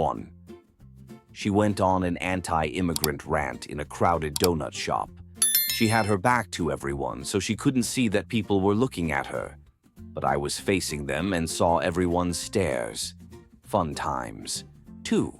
1. She went on an anti-immigrant rant in a crowded donut shop. She had her back to everyone, so she couldn't see that people were looking at her. But I was facing them and saw everyone's stares. Fun times. 2.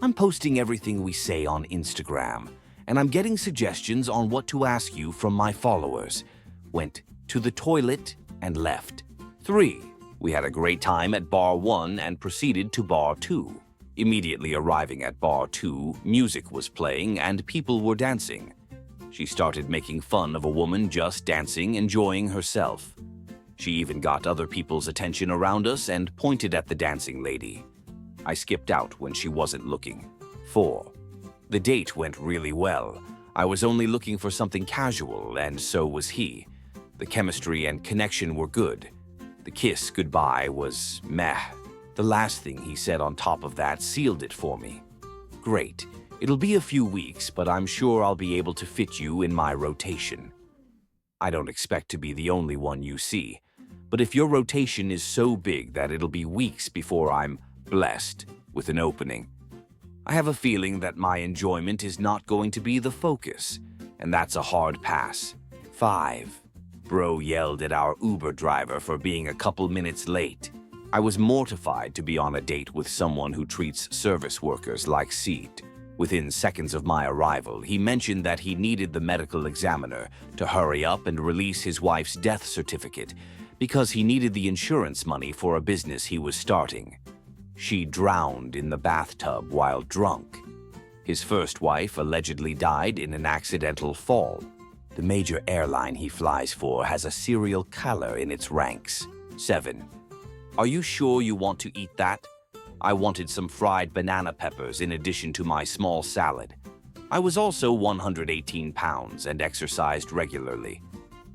I'm posting everything we say on Instagram, and I'm getting suggestions on what to ask you from my followers. Went to the toilet and left. 3. We had a great time at bar 1 and proceeded to bar 2. Immediately arriving at bar 2, music was playing and people were dancing. She started making fun of a woman just dancing, enjoying herself. She even got other people's attention around us and pointed at the dancing lady. I skipped out when she wasn't looking. 4. The date went really well. I was only looking for something casual, and so was he. The chemistry and connection were good. The kiss goodbye was meh. The last thing he said on top of that sealed it for me. Great. It'll be a few weeks, but I'm sure I'll be able to fit you in my rotation. I don't expect to be the only one you see, but if your rotation is so big that it'll be weeks before I'm blessed with an opening, I have a feeling that my enjoyment is not going to be the focus, and that's a hard pass. 5. Bro yelled at our Uber driver for being a couple minutes late. I was mortified to be on a date with someone who treats service workers like seed. Within seconds of my arrival, he mentioned that he needed the medical examiner to hurry up and release his wife's death certificate because he needed the insurance money for a business he was starting. She drowned in the bathtub while drunk. His first wife allegedly died in an accidental fall. The major airline he flies for has a serial killer in its ranks. 7. Are you sure you want to eat that? I wanted some fried banana peppers in addition to my small salad. I was also 118 pounds and exercised regularly.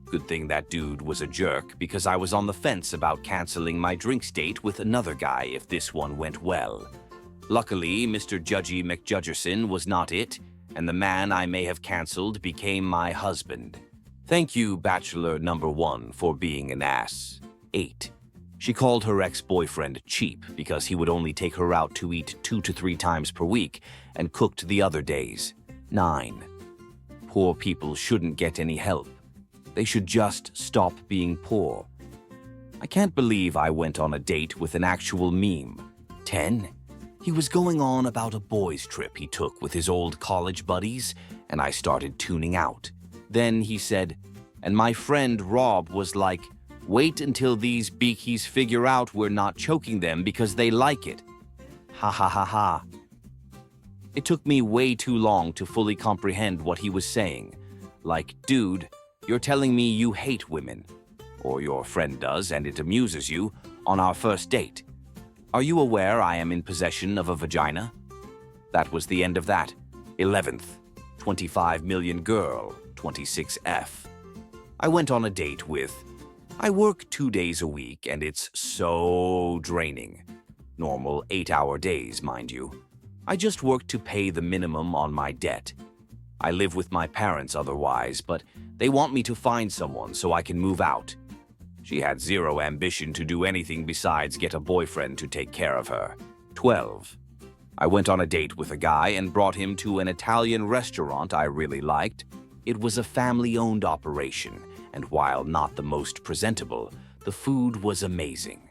Good thing that dude was a jerk because I was on the fence about canceling my drinks date with another guy if this one went well. Luckily, Mr. Judgy McJudgerson was not it, and the man I may have canceled became my husband. Thank you, Bachelor number 1, for being an ass. 8. She called her ex-boyfriend cheap because he would only take her out to eat 2 to 3 times per week and cooked the other days. 9. Poor people shouldn't get any help. They should just stop being poor. I can't believe I went on a date with an actual meme. 10. He was going on about a boys' trip he took with his old college buddies, and I started tuning out. Then he said, and my friend Rob was like, wait until these beakies figure out we're not choking them because they like it. Ha ha ha ha. It took me way too long to fully comprehend what he was saying. Like, dude, you're telling me you hate women, or your friend does and it amuses you, on our first date. Are you aware I am in possession of a vagina? That was the end of that. 11th, 25 million girl, 26F. I went on a date with, I work 2 days a week and it's so draining. Normal 8-hour days, mind you. I just work to pay the minimum on my debt. I live with my parents otherwise, but they want me to find someone so I can move out. She had zero ambition to do anything besides get a boyfriend to take care of her. 12. I went on a date with a guy and brought him to an Italian restaurant I really liked. It was a family-owned operation, and while not the most presentable, the food was amazing.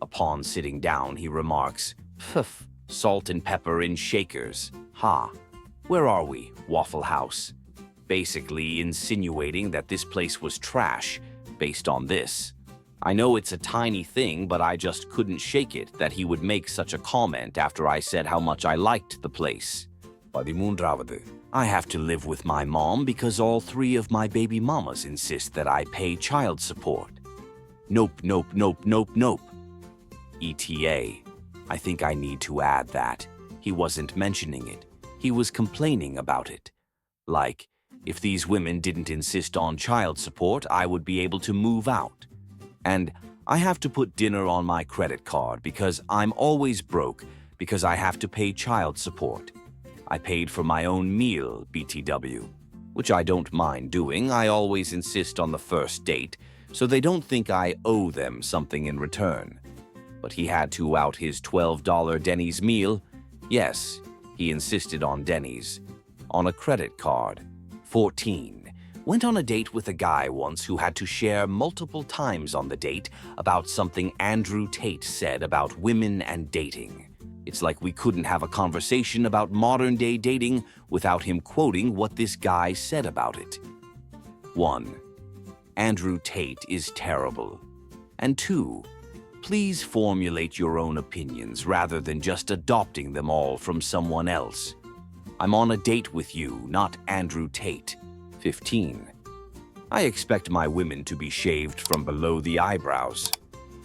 Upon sitting down, he remarks, "Pff, salt and pepper in shakers. Ha. Where are we, Waffle House?" Basically insinuating that this place was trash based on this. I know it's a tiny thing, but I just couldn't shake it that he would make such a comment after I said how much I liked the place. I have to live with my mom because all 3 of my baby mamas insist that I pay child support. Nope, nope, nope, nope, nope. ETA. I think I need to add that. He wasn't mentioning it. He was complaining about it. Like, if these women didn't insist on child support, I would be able to move out. And I have to put dinner on my credit card because I'm always broke because I have to pay child support. I paid for my own meal, BTW, which I don't mind doing. I always insist on the first date so they don't think I owe them something in return. but he had to out his $12 Denny's meal. Yes, he insisted on Denny's. On a credit card. 14. Went on a date with a guy once who had to share multiple times on the date about something Andrew Tate said about women and dating. It's like we couldn't have a conversation about modern-day dating without him quoting what this guy said about it. 1. Andrew Tate is terrible. And 2. Please formulate your own opinions rather than just adopting them all from someone else. I'm on a date with you, not Andrew Tate. 15. I expect my women to be shaved from below the eyebrows.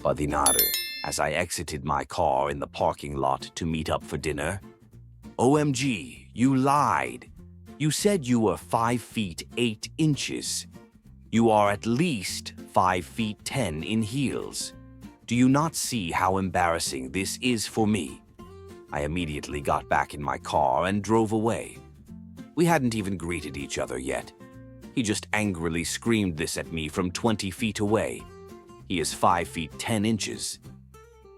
Padinare, as I exited my car in the parking lot to meet up for dinner. OMG, you lied. You said you were 5 feet 8 inches. You are at least 5 feet 10 in heels. Do you not see how embarrassing this is for me? I immediately got back in my car and drove away. We hadn't even greeted each other yet. He just angrily screamed this at me from 20 feet away. He is 5 feet 10 inches.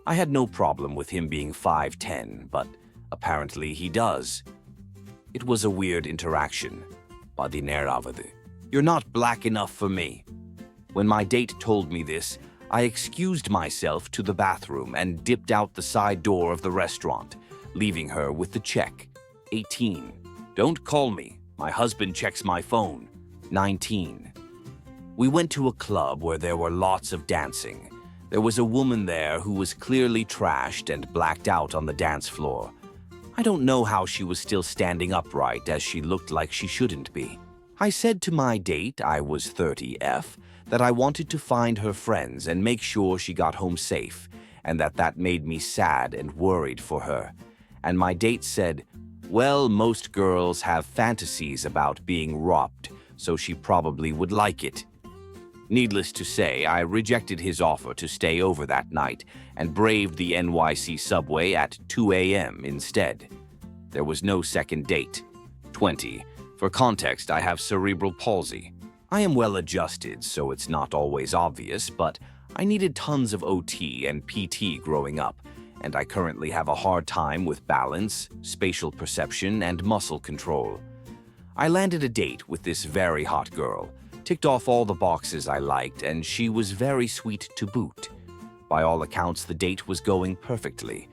I had no problem with him being 5'10", but apparently he does. It was a weird interaction. Padineravadu. You're not black enough for me. When my date told me this, I excused myself to the bathroom and dipped out the side door of the restaurant, leaving her with the check. 18. Don't call me. My husband checks my phone. 19. We went to a club where there were lots of dancing. There was a woman there who was clearly trashed and blacked out on the dance floor. I don't know how she was still standing upright, as she looked like she shouldn't be. I said to my date, I was 30F, that I wanted to find her friends and make sure she got home safe, and that made me sad and worried for her. And my date said, well, most girls have fantasies about being robbed, so she probably would like it. Needless to say, I rejected his offer to stay over that night and braved the NYC subway at 2 a.m. instead. There was no second date. 20. For context, I have cerebral palsy. I am well adjusted, so it's not always obvious, but I needed tons of OT and PT growing up, and I currently have a hard time with balance, spatial perception, and muscle control. I landed a date with this very hot girl, ticked off all the boxes I liked, and she was very sweet to boot. By all accounts, the date was going perfectly.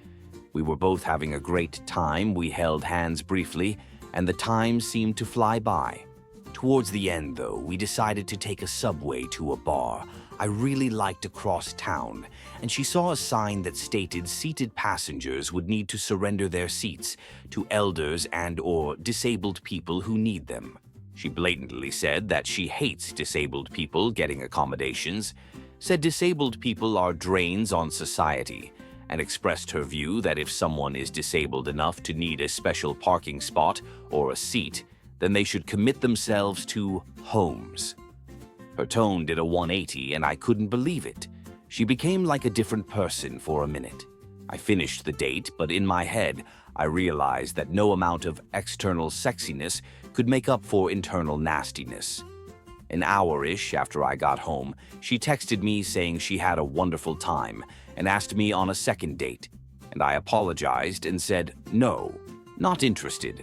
We were both having a great time, we held hands briefly, and the time seemed to fly by. Towards the end, though, we decided to take a subway to a bar. I really liked across town, and she saw a sign that stated seated passengers would need to surrender their seats to elders and/or disabled people who need them. She blatantly said that she hates disabled people getting accommodations, said disabled people are drains on society, and expressed her view that if someone is disabled enough to need a special parking spot or a seat, then they should commit themselves to homes. Her tone did a 180, and I couldn't believe it. She became like a different person for a minute. I finished the date, but in my head, I realized that no amount of external sexiness could make up for internal nastiness. An hour-ish after I got home, she texted me saying she had a wonderful time and asked me on a second date, and I apologized and said, no, not interested.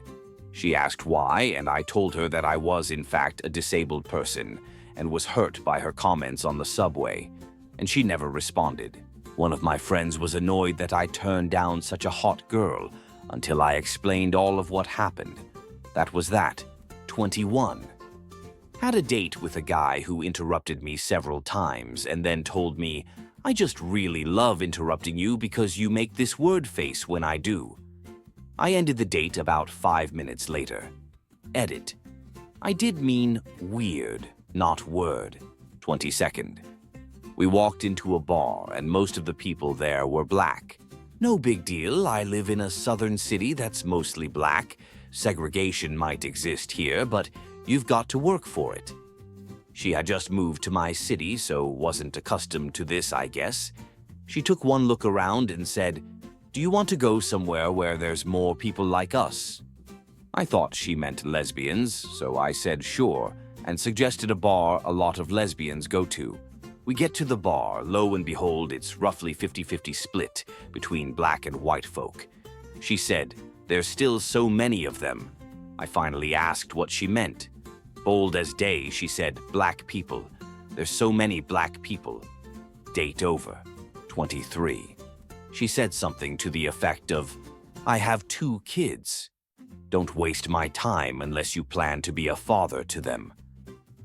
She asked why, and I told her that I was, in fact, a disabled person and was hurt by her comments on the subway, and she never responded. One of my friends was annoyed that I turned down such a hot girl until I explained all of what happened. That was that. 21. Had a date with a guy who interrupted me several times and then told me, I just really love interrupting you because you make this word face when I do. I ended the date about 5 minutes later. Edit. I did mean weird, not word. 22nd. We walked into a bar and most of the people there were black. No big deal, I live in a southern city that's mostly black. Segregation might exist here, but you've got to work for it. She had just moved to my city, so wasn't accustomed to this, I guess. She took one look around and said, do you want to go somewhere where there's more people like us? I thought she meant lesbians, so I said sure, and suggested a bar a lot of lesbians go to. We get to the bar, lo and behold, it's roughly 50-50 split between black and white folk. She said, "There's still so many of them." I finally asked what she meant. Bold as day, she said, "Black people. There's so many black people." Date over. 23. She said something to the effect of, "I have 2 kids. Don't waste my time unless you plan to be a father to them."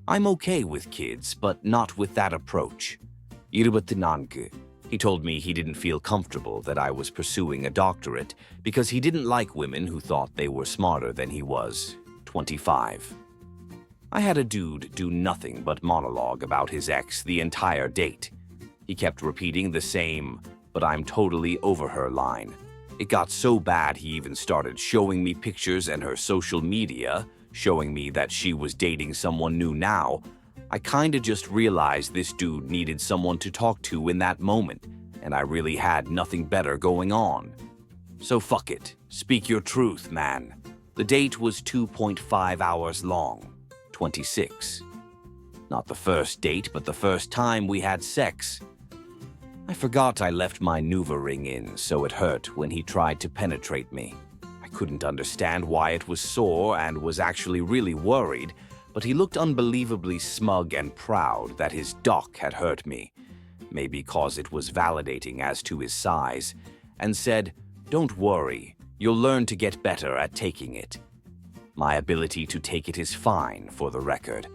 I'm okay with kids, but not with that approach. 24. He told me he didn't feel comfortable that I was pursuing a doctorate because he didn't like women who thought they were smarter than he was. 25. I had a dude do nothing but monologue about his ex the entire date. He kept repeating the same, "but I'm totally over her" line. It got so bad he even started showing me pictures and her social media, showing me that she was dating someone new now. I kinda just realized this dude needed someone to talk to in that moment, and I really had nothing better going on. So fuck it. Speak your truth, man. The date was 2.5 hours long. 26. Not the first date, but the first time we had sex. I forgot I left my Nuva ring in, so it hurt when he tried to penetrate me. I couldn't understand why it was sore and was actually really worried, but he looked unbelievably smug and proud that his doc had hurt me, maybe cause it was validating as to his size, and said, "Don't worry, you'll learn to get better at taking it." My ability to take it is fine, for the record.